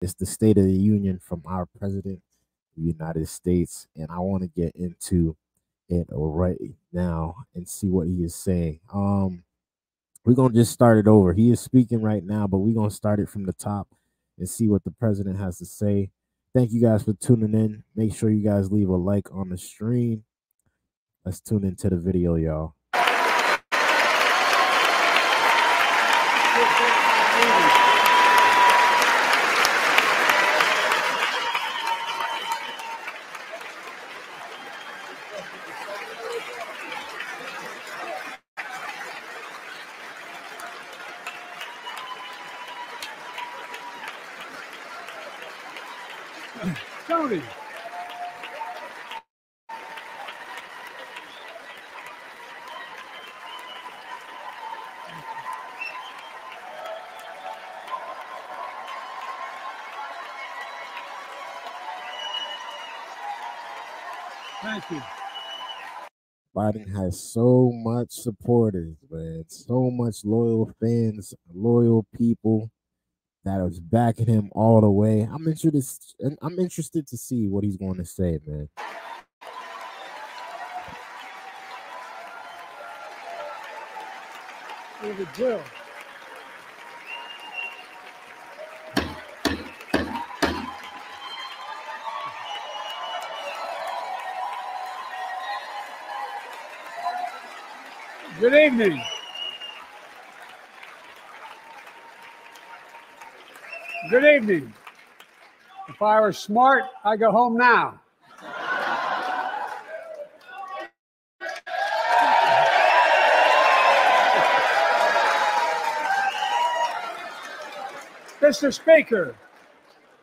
It's the State of the Union from our president of the United States, and I want to get into it right now and see what he is saying. We're gonna just start it over. He is speaking right now, but we're gonna start it from the top and see what the president has to say. Thank you guys for tuning in. Make sure you guys leave a like on the stream. Let's tune into the video, y'all. Tony. Thank you. Biden has so much supporters, man. So much loyal fans, loyal people that is backing him all the way. I'm interested to see what he's going to say, man. Here's a drill. Good evening. Good evening. If I were smart, I'd go home now. Mr. Speaker,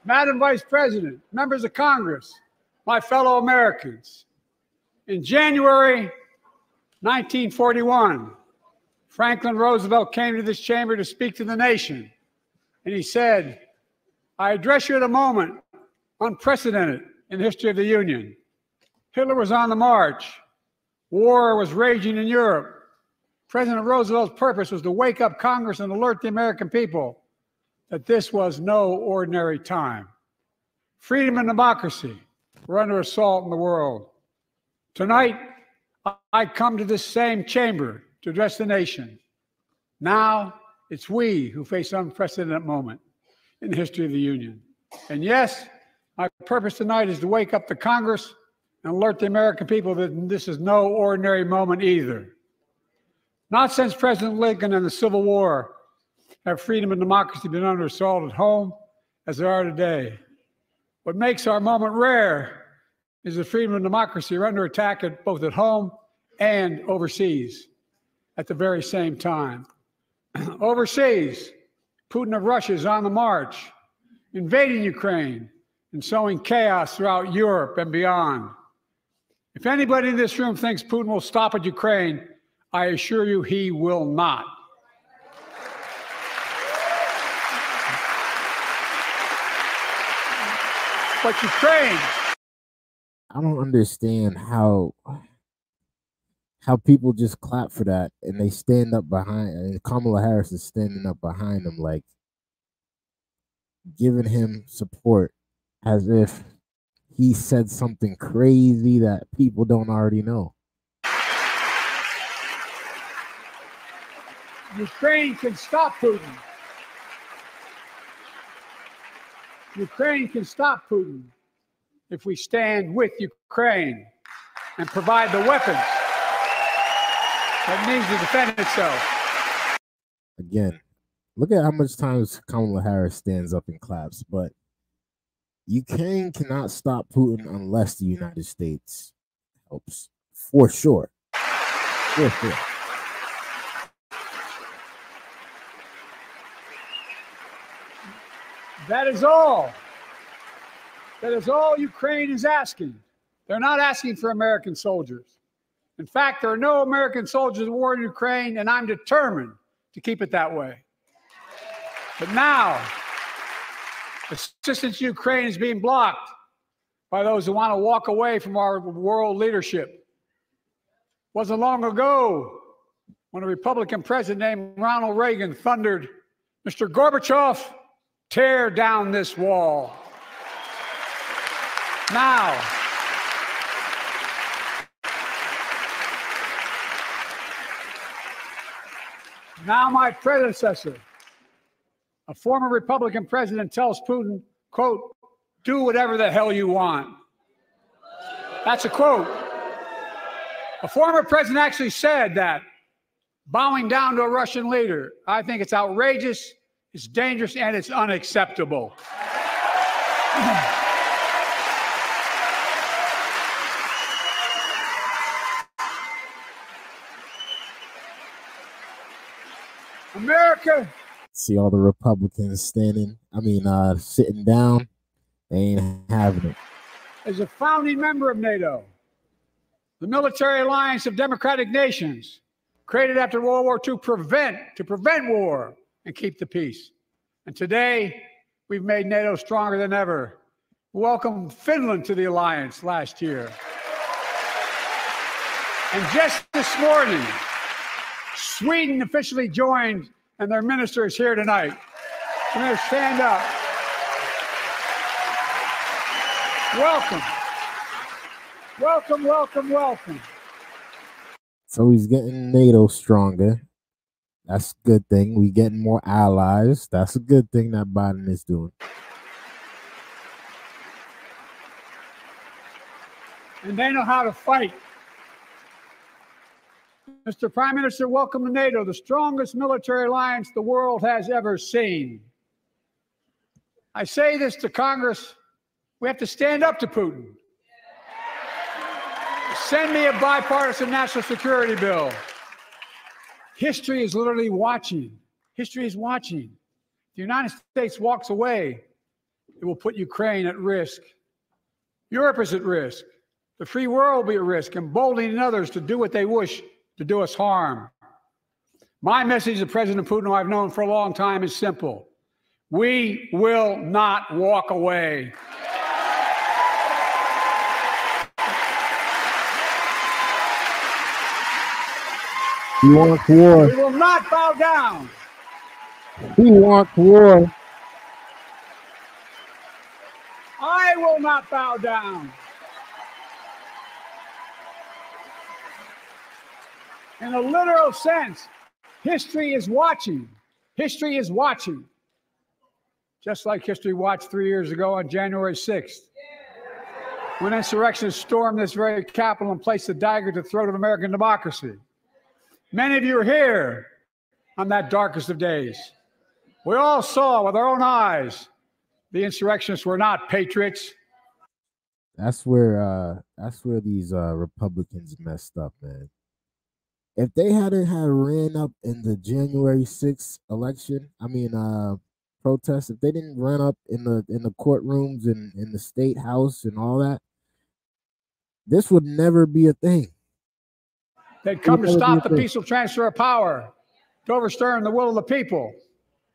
Madam Vice President, members of Congress, my fellow Americans, in January 1941, Franklin Roosevelt came to this chamber to speak to the nation, and he said, I address you at a moment unprecedented in the history of the Union. Hitler was on the march. War was raging in Europe. President Roosevelt's purpose was to wake up Congress and alert the American people that this was no ordinary time. Freedom and democracy were under assault in the world. Tonight, I come to this same chamber to address the nation. Now, it's we who face an unprecedented moment in the history of the Union. And yes, my purpose tonight is to wake up the Congress and alert the American people that this is no ordinary moment either. Not since President Lincoln and the Civil War have freedom and democracy been under assault at home as they are today. What makes our moment rare is that freedom and democracy are under attack both at home and overseas at the very same time. Overseas, Putin of Russia is on the march, invading Ukraine and sowing chaos throughout Europe and beyond. If anybody in this room thinks Putin will stop at Ukraine, I assure you he will not. But Ukraine, I don't understand how people just clap for that and they stand up behind, and Kamala Harris is standing up behind him, like giving him support as if he said something crazy that people don't already know. Ukraine can stop Putin. Ukraine can stop Putin if we stand with Ukraine and provide the weapons that needs to defend itself. Again, look at how much times Kamala Harris stands up and claps, but Ukraine cannot stop Putin unless the United States helps. For sure. For sure. That is all. That is all Ukraine is asking. They're not asking for American soldiers. In fact, there are no American soldiers in war in Ukraine, and I'm determined to keep it that way. But now, assistance to Ukraine is being blocked by those who want to walk away from our world leadership. It wasn't long ago when a Republican president named Ronald Reagan thundered, Mr. Gorbachev, Tear down this wall. Now, my predecessor, a former Republican president, tells Putin, quote, "Do whatever the hell you want." That's a quote. A former president actually said that, bowing down to a Russian leader. I think it's outrageous, it's dangerous, and it's unacceptable. America. See all the Republicans sitting down. They ain't having it. As a founding member of NATO, the military alliance of democratic nations, created after World War II to prevent war and keep the peace. And today, we've made NATO stronger than ever. We welcomed Finland to the alliance last year. And just this morning, Sweden officially joined, and their minister is here tonight. I'm going to stand up. Welcome. Welcome, welcome, welcome. So he's getting NATO stronger. That's a good thing. We getting more allies. That's a good thing that Biden is doing. And they know how to fight. Mr. Prime Minister, welcome to NATO, the strongest military alliance the world has ever seen. I say this to Congress, we have to stand up to Putin. Send me a bipartisan national security bill. History is literally watching. History is watching. If the United States walks away, it will put Ukraine at risk. Europe is at risk. The free world will be at risk, emboldening others to do what they wish to do us harm. My message to President Putin, who I've known for a long time, is simple. We will not walk away. We want war. We will not bow down. We want war. I will not bow down. In a literal sense, history is watching. History is watching. Just like history watched 3 years ago on January 6th, when insurrectionists stormed this very Capitol and placed a dagger to the throat of American democracy. Many of you are here on that darkest of days. We all saw with our own eyes the insurrectionists were not patriots. That's where these Republicans messed up, man. If they hadn't had ran up in the January 6th election, protest, if they didn't run up in the courtrooms and in the state house and all that, this would never be a thing. They'd come to stop the peaceful transfer of power, to overturn the will of the people.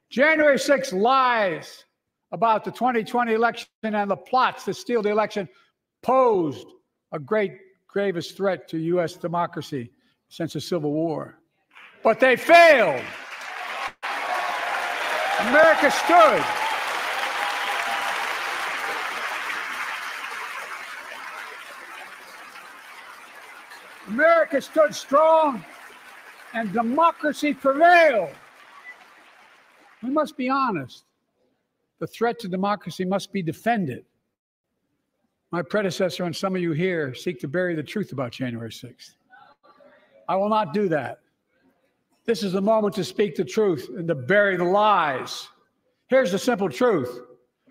January 6th lies about the 2020 election and the plots to steal the election posed a gravest threat to U.S. democracy since the Civil War. But they failed. America stood. America stood strong and democracy prevailed. We must be honest. The threat to democracy must be defended. My predecessor and some of you here seek to bury the truth about January 6th. I will not do that. This is the moment to speak the truth and to bury the lies. Here's the simple truth.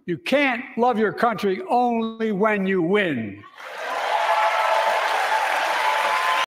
You can't love your country only when you win.